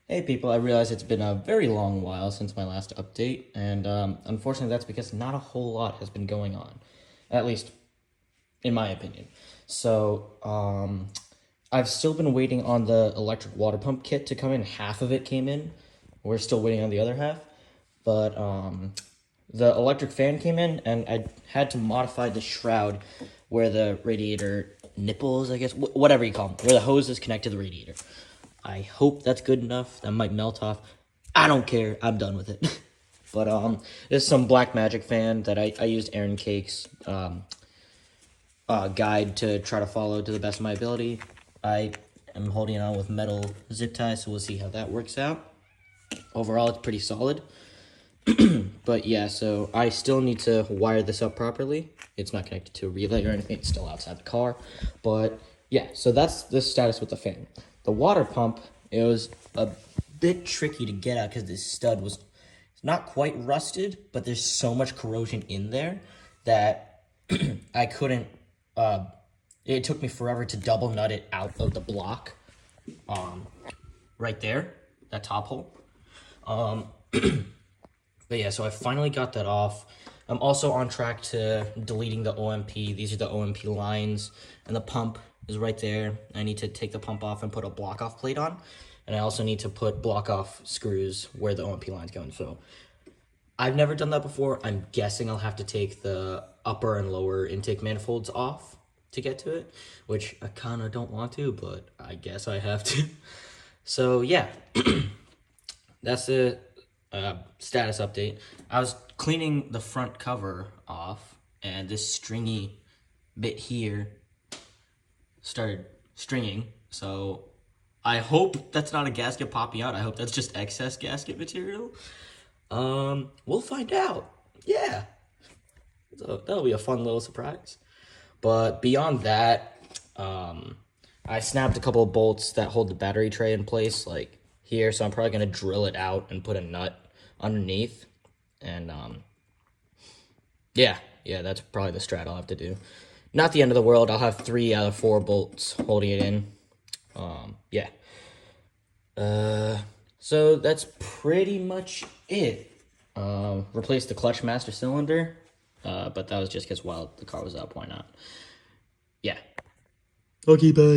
Hey people, I realize it's been a very long while since my last update, and unfortunately that's because not a whole lot has been going on, at least in my opinion. So, I've still been waiting on the electric water pump kit to come in. Half of it came in. We're still waiting on the other half, but the electric fan came in, and I had to modify the shroud where the radiator nipples, I guess, whatever you call them, where the hose is connected to the radiator. I hope that's good enough. That might melt off. I don't care. I'm done with it. But there's some Black Magic fan that I used Aaron Cake's guide to try to follow to the best of my ability. I am holding it on with metal zip ties, so we'll see how that works out. Overall, it's pretty solid. But yeah, so I still need to wire this up properly. It's not connected to a relay or anything. It's still outside the car. But yeah, so that's the status with the fan. The water pump, it was a bit tricky to get out because this stud was not quite rusted, but there's so much corrosion in there that I couldn't, it took me forever to double nut it out of the block, right there, that top hole. But yeah, so I finally got that off. I'm also on track to deleting the OMP. These are the OMP lines, and the pump is right there. I need to take the pump off and put a block-off plate on, and I also need to put block-off screws where the OMP line's going. So I've never done that before. I'm guessing I'll have to take the upper and lower intake manifolds off to get to it, which I kind of don't want to, but I guess I have to. So yeah, that's the status update. I was cleaning the front cover off, and this stringy bit here started stringing. So I hope that's not a gasket popping out. I hope that's just excess gasket material. We'll find out. Yeah. So that'll be a fun little surprise. But beyond that, I snapped a couple of bolts that hold the battery tray in place, like here. So I'm probably gonna drill it out and put a nut underneath. And yeah, that's probably the strat I'll have to do. Not the end of the world. I'll have 3 out of 4 bolts holding it in. Yeah. So that's pretty much it. Replaced the clutch master cylinder, but that was just because while the car was up, why not? Yeah. Okay, bye.